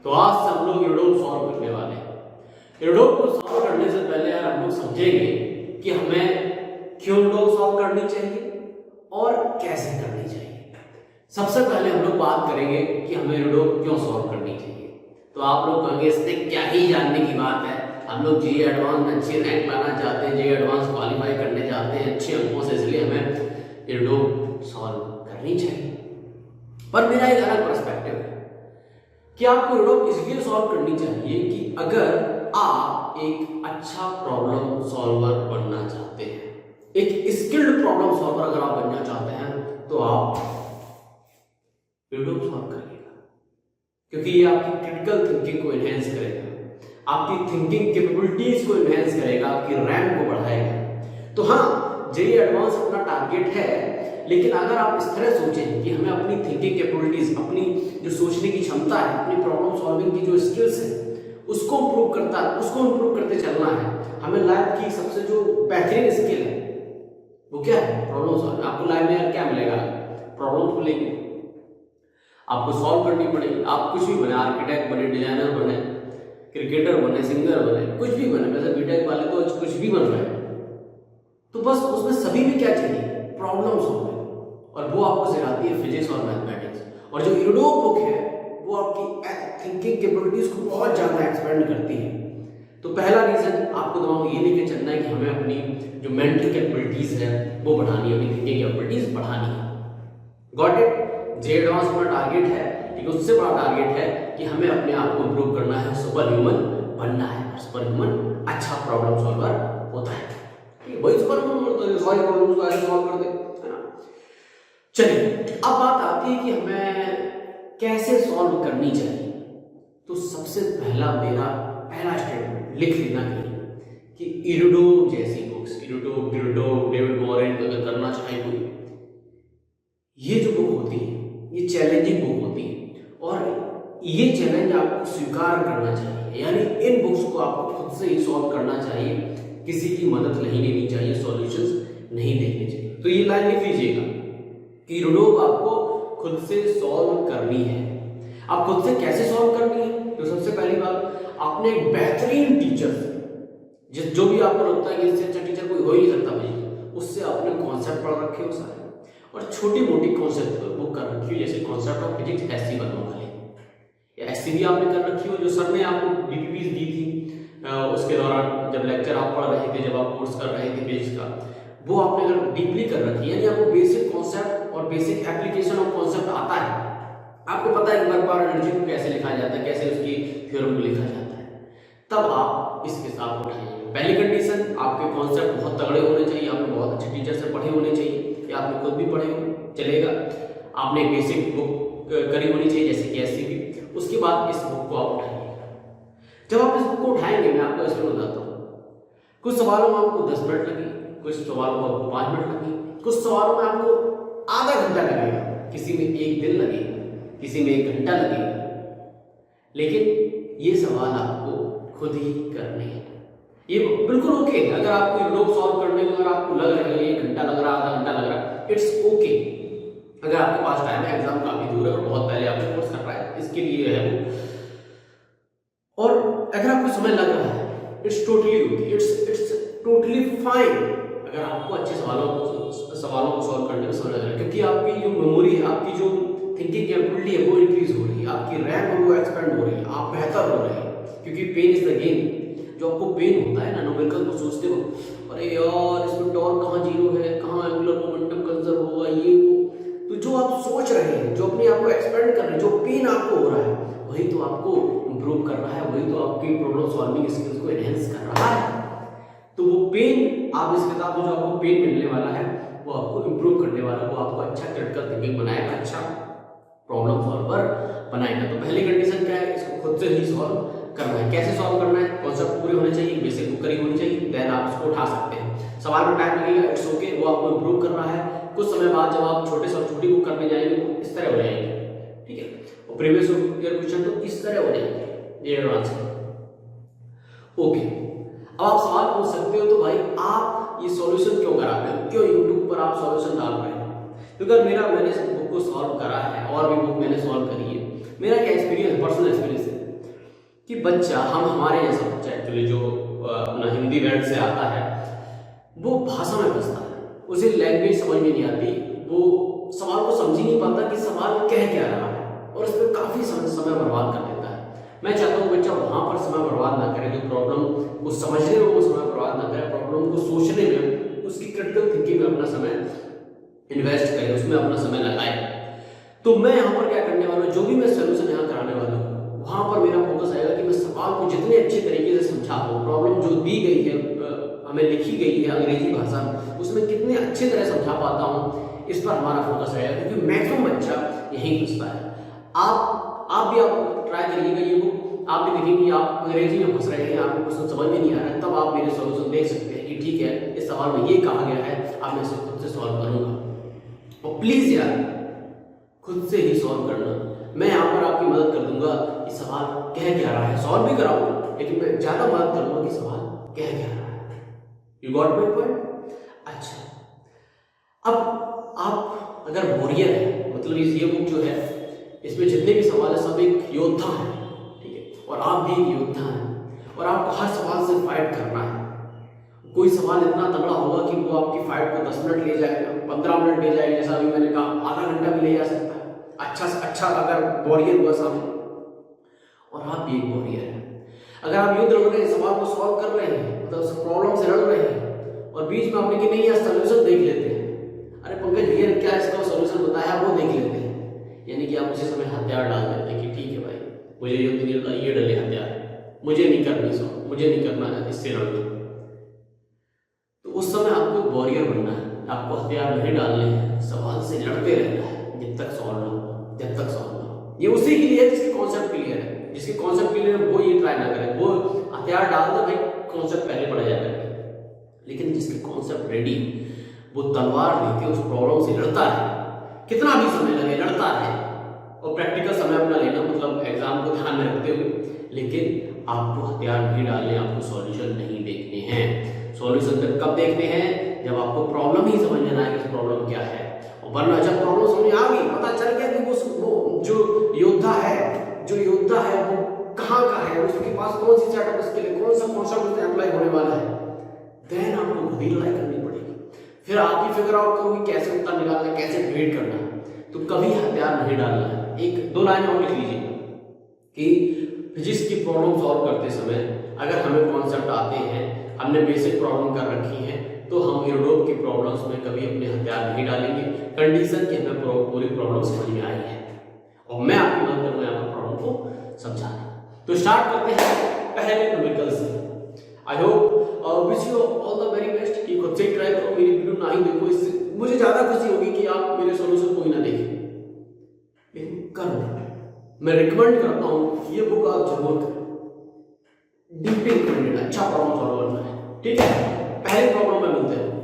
तो आज से हम लोग यूडोप सॉल्व करने वाले हैं। यूडोप को सॉल्व करने से पहले यार हम लोग समझेंगे कि हमें क्यों यूडोप सॉल्व करनी चाहिए और कैसे करनी चाहिए। सबसे पहले हम लोग बात करेंगे कि हमें यूडोप क्यों सॉल्व करनी चाहिए। तो आप लोग कहेंगे इसमें क्या ही जानने की बात है, हम लोग जेईई एडवांस में अच्छी रैंक लाना चाहते हैं, जेईई एडवांस क्वालिफाई करने चाहते हैं अच्छे अंकों से, इसलिए हमें यूडोप सॉल्व करनी चाहिए। पर मेरा एक अलग पर्सपेक्टिव है कि आपको यूडोप इसलिए सॉल्व करनी चाहिए कि अगर आप एक अच्छा प्रॉब्लम सॉल्वर बनना चाहते हैं, एक स्किल्ड प्रॉब्लम सॉल्वर अगर आप बनना चाहते हैं तो आप यूडोप सॉल्व करिएगा, क्योंकि ये आपकी क्रिटिकल थिंकिंग को एनहेंस करेगा, आपकी थिंकिंग कैपेबिलिटीज को एनहेंस करेगा, आपकी रैंक को बढ़ाएगा। तो हाँ, जेईई एडवांस अपना टारगेट है, लेकिन अगर आप इस तरह सोचें कि हमें अपनी थिंकिंग कैपेबिलिटीज, अपनी जो सोचने की क्षमता है, अपनी प्रॉब्लम सॉल्विंग की जो स्किल्स है उसको इंप्रूव करते चलना है। हमें लाइफ की सबसे जो बेहतरीन स्किल है वो क्या है? Problem solving. आपको लाइफ में क्या मिलेगा? प्रॉब्लम मिलेगी, आपको सॉल्व करनी पड़ेगी। आप कुछ भी बने, आर्किटेक्ट बने, डिजाइनर बने, क्रिकेटर बने, सिंगर बने, कुछ भी बने, वैसे बीटेक वाले तो कुछ भी बन रहे हैं, तो बस उसमें सभी में क्या चाहिए? Problem solving. और वो आपको सिखाती है फिजिक्स और मैथमेटिक्स। और जो यूडोप बुक है वो आपकी थिंकिंग कैपेबिलिटीज को बहुत ज्यादा एक्सपेंड करती है। तो पहला रीजन आपको दिमाग में ये लेके चलना है कि हमें अपनी जो मेंटल कैपेबिलिटीज है वो बढ़ानी है, अपनी थिंकिंग कैपेबिलिटीज बढ़ानी है। Got it? जेईई एडवांस अपना टारगेट है, ठीक है, उससे बड़ा टारगेट है कि हमें अपने आप को इंप्रूव करना है, सुपर ह्यूमन बनना है। सुपर ह्यूमन अच्छा प्रॉब्लम सॉल्वर होता है, वही सुपर ह्यूमन होता है, सारी प्रॉब्लम्स को ऐसे सॉल्व कर दे, है ना। चलिए, अब बात आती है कि हमें कैसे सॉल्व करनी चाहिए। तो सबसे पहला स्टेटमेंट लिख लेना कि यूडोप जैसी बुक्स, यूडोप, डेविड मॉरेन अगर करना चाहे कोई, ये जो बुक होती है ये चैलेंजिंग बुक होती है और ये चैलेंज आपको स्वीकार करना चाहिए। यानी इन बुक्स को आपको खुद से ही सॉल्व करना चाहिए, किसी की मदद नहीं लेनी चाहिए, सॉल्यूशंस नहीं देखने चाहिए। तो ये लाइन लिख लीजिएगा कि यूडोप आपको खुद से सॉल्व करनी है। आप खुद से कैसे सॉल्व करनी है? तो सबसे पहली बात, आपने एक बेहतरीन टीचर जो भी आपको लगता है कि इससे अच्छा टीचर कोई हो ही नहीं सकता भाई, उससे आपने कॉन्सेप्ट पढ़ रखे हो सारे, और छोटी मोटी कॉन्सेप्ट बुक कर रखी हो, जैसे कॉन्सेप्ट ऑफ फिजिक्स एससी बनने वाले, या एससी भी आपने कर रखी हो, जो सर ने आपको डीपीपीज दी थी उसके दौरान जब लेक्चर आप पढ़ रहे थे, जब आप कोर्स कर रहे थे फिजिक्स का, वो आपने अगर डीपली कर रखी है, यानी आपको बेसिक कॉन्सेप्ट और बेसिक एप्लीकेशन ऑफ कॉन्सेप्ट आता है, आपको पता है कि वर्क पावर एनर्जी को कैसे लिखा जाता है, कैसे उसकी थ्योरम को लिखा जाता है, तब आप इस किताब को उठाइए। पहली कंडीशन, आपके कॉन्सेप्ट बहुत तगड़े होने चाहिए, आपने बहुत अच्छे टीचर से पढ़े होने चाहिए, या आपने खुद भी पढ़े हो चलेगा, आपने बेसिक बुक करी होनी चाहिए जैसे कि एससी भी। उसके बाद इस बुक को आप उठाइएगा। जब आप इस बुक को उठाएंगे, मैं आपको इसमें बताता हूँ, कुछ सवालों में आपको 10 मिनट लगे, कुछ सवालों में आपको 5 मिनट लगे, कुछ सवालों में आपको आधा घंटा लगेगा, किसी में 1 दिन लगेगा, किसी में 1 घंटा लगेगा, लेकिन ये सवाल आपको खुद ही करने हैं। ये बिल्कुल ओके है। अगर आपको यूडोप सॉल्व करने में अगर आपको लग रहा है 1 घंटा लग रहा है, आधा घंटा लग रहा है, इट्स ओके। अगर आपके पास टाइम है, एग्जाम काफी दूर है और बहुत पहले आपने कोर्स कर रहा है, इसके लिए है वो। और अगर आपको समय लग रहा है, it's totally okay, it's totally fine अगर आपको अच्छे सवालों को सॉल्व करने में समय लग रहा है, क्योंकि आपकी जो मेमोरी है, आपकी जो थिंकिंग कैपेबिलिटी है वो इंक्रीज हो रही है, आपकी रैंक है वो एक्सपेंड हो रही है, आप बेहतर हो रहे हैं, क्योंकि पेन इज द गेन। जो आपको पेन होता है ना न्यूमेरिकल को सोचते हो, अरे यार इसमें टॉर्क कहाँ जीरो है, कहाँ एंगुलर मोमेंटम कंजर्व होगा, ये वो, तो जो आप सोच रहे हैं, जो अपने आप को एक्सपेंड कर रहे हैं, जो पेन आपको हो रहा है, वही तो आपको इंप्रूव कर रहा है, वही तो आपकी प्रॉब्लम सॉल्विंग स्किल्स को एनहेंस कर रहा है। तो वो पेन, आप इस किताब में जो आपको पेन मिलने वाला है वो आपको इंप्रूव करने वाला है, वो आपको अच्छा क्रिटिकल थिंकिंग बनाएगा, अच्छा प्रॉब्लम सॉल्वर बनाएगा। तो पहली कंडीशन क्या है? इसको खुद से ही सॉल्व करना है। कैसे सॉल्व करना है? कॉन्सेप्ट पूरे होने चाहिए, बेसिक बुक करी होनी चाहिए, देन आप इसको उठा सकते हैं। सवाल में टाइम लगेगा, इट्स ओके, वो आपको इंप्रूव कर रहा है। कुछ समय बाद जब आप छोटी बुक करने जाएंगे तो इस तरह हो जाएंगे, ठीक है, और प्रीवियस ईयर क्वेश्चन तो इस तरह हो जाएंगे, ये एडवांस है। ओके, अब आप सवाल पूछ सकते हो, तो भाई आप ये सॉल्यूशन क्यों करा रहे हो, क्यों यूट्यूब पर आप सॉल्यूशन डाल रहे हो? क्योंकि मैंने इस बुक को सॉल्व करा है और भी बुक मैंने सॉल्व करी है, मेरा क्या एक्सपीरियंस, पर्सनल एक्सपीरियंस है। कि बच्चा हमारे जैसा बच्चा एक्चुअली जो अपना हिंदी वर्ड से आता है, वो भाषा में फंसता है, उसे लैंग्वेज समझ में नहीं आती, वो सवाल को समझ ही नहीं पाता कि सवाल कह क्या रहा है, और इस पर काफ़ी समय बर्बाद कर देता है। मैं चाहता हूँ बच्चा वहाँ पर समय बर्बाद ना करे, जो प्रॉब्लम को समझने में वो समय बर्बाद ना करे, प्रॉब्लम को सोचने में, उसकी क्रिटिकल थिंकिंग में अपना समय इन्वेस्ट करे, उसमें अपना समय लगाए। तो मैं यहाँ पर क्या करने वाला हूँ, जो भी मैं सोल्यूशन यहाँ कराने वाला हूँ, वहाँ पर मेरा फोकस आएगा कि मैं सवाल को जितने अच्छे तरीके से समझा दूँ, प्रॉब्लम जो दी गई है, हमें लिखी गई है अंग्रेजी भाषा, उसमें कितने अच्छे तरह समझा पाता हूँ, इस पर हमारा फोकस रहेगा, क्योंकि मैक्सिमम बच्चा यही फंसता है। आप भी ट्राई करिएगा ये बुक, आप भी देखेंगे आप अंग्रेजी में फंस रहे हैं, आपको क्वेश्चन समझ में नहीं आ रहा है, तब आप मेरे सॉल्यूशन देख सकते हैं कि ठीक है, इस सवाल में ये कहा गया है, अब मैं इसे खुद से सॉल्व करूंगा। और प्लीज यार खुद से ही सॉल्व करना, मैं यहाँ पर आपकी मदद कर दूंगा कि सवाल कह क्या रहा है, सॉल्व भी कराऊंगा, लेकिन मैं ज्यादा मदद करूंगा कि सवाल कह क्या रहा है। You got my point? अच्छा, अब आप अगर वॉरियर है, मतलब ये बुक जो है, इसमें जितने भी सवाल है सब एक योद्धा है, ठीक है, और आप भी एक योद्धा हैं, और आपको हर सवाल से फाइट करना है। कोई सवाल इतना तगड़ा होगा कि वो आपकी फाइट को 10 मिनट ले जाएगा, 15 मिनट ले जाएगा, जैसा अभी मैंने कहा आधा घंटा भी ले जा सकता है, अच्छा से अच्छा अगर वॉरियर हुआ सामने, और आप भी एक वॉरियर है। अगर आप युद्ध लड़ रहे हैं, सवाल को सॉल्व कर रहे हैं, मतलब उस प्रॉब्लम से लड़ रहे हैं, और बीच में आपने कि नहीं यार सोल्यूशन देख लेते हैं, अरे पंकज भैया ने क्या इसका सोल्यूशन बताया वो देख लेते हैं, यानी कि आप उसी समय हथियार डाल देते हैं कि ठीक है भाई, मुझे युद्ध नहीं लड़ना, ये डले हथियार, मुझे नहीं करनी सॉल्व, मुझे नहीं करना इससे लड़ना। तो उस समय आपको वॉरियर बनना है, आपको हथियार नहीं डालने हैं, सवाल से लड़ते रहना है जब तक सॉल्व ना हो, जब तक सॉल्व ना हो। ये उसी के लिए है जिसके कॉन्सेप्ट क्लियर है, जिसके कॉन्सेप्ट क्लियर है वो ये ट्राई ना करे, वो हथियार डाल दे भाई, कॉन्सेप्ट पहले पढ़ा जाए करके, लेकिन जिसके कॉन्सेप्ट रेडी, वो तलवार लेके उस प्रॉब्लम से लड़ता है, कितना भी समय लगे लड़ता है, और प्रैक्टिकल समय अपना लेना, मतलब एग्जाम को ध्यान में रखते हुए, लेकिन आपको हथियार नहीं डालने, आपको सॉल्यूशन नहीं देखने हैं। सॉल्यूशन तक कब देखने हैं? जब आपको प्रॉब्लम ही समझ में ना आए कि प्रॉब्लम क्या है, और वरना जब प्रॉब्लम समझ में आ गई, पता चल गया कि वो जो योद्धा है वो कहाँ का है, उसके पास कौन सी सेटअप, उसके लिए कौन सा कॉन्सेप्ट अप्लाई होने वाला है, देन आपको खुद ही लड़ाई करनी पड़ेगी। फिर आप ही फिगर आउट करोगे कैसे उत्तर निकालना है, कैसे डिबेट करना है। तो कभी हथियार नहीं डालना है। एक दो लाइन और लिख लीजिए कि फिजिक्स की प्रॉब्लम सॉल्व करते समय अगर हमें कॉन्सेप्ट आते हैं, हमने बेसिक प्रॉब्लम कर रखी है, तो हम यूरोप की प्रॉब्लम्स में कभी अपने हथियार नहीं डालेंगे, कंडीशन कि हमें पूरी प्रॉब्लम समझ में आई है, और मैं आपकी मदद करूंगा यहाँ पर प्रॉब्लम को समझाने। तो स्टार्ट करते हैं पहले न्यूमेरिकल से। I hope wish you all the very best कि खुद से ट्राई करो, मेरी वीडियो ना ही देखो, इससे मुझे ज्यादा खुशी होगी कि आप मेरे सॉल्यूशन को ही ना देखें, लेकिन करो। मैं रिकमेंड करता हूँ ये बुक आप जरूर करें, डीपली रिकमेंडेड, अच्छा प्रॉब्लम सॉल्व करना है, ठीक है। पहले प्रॉब्लम में मिलते हैं।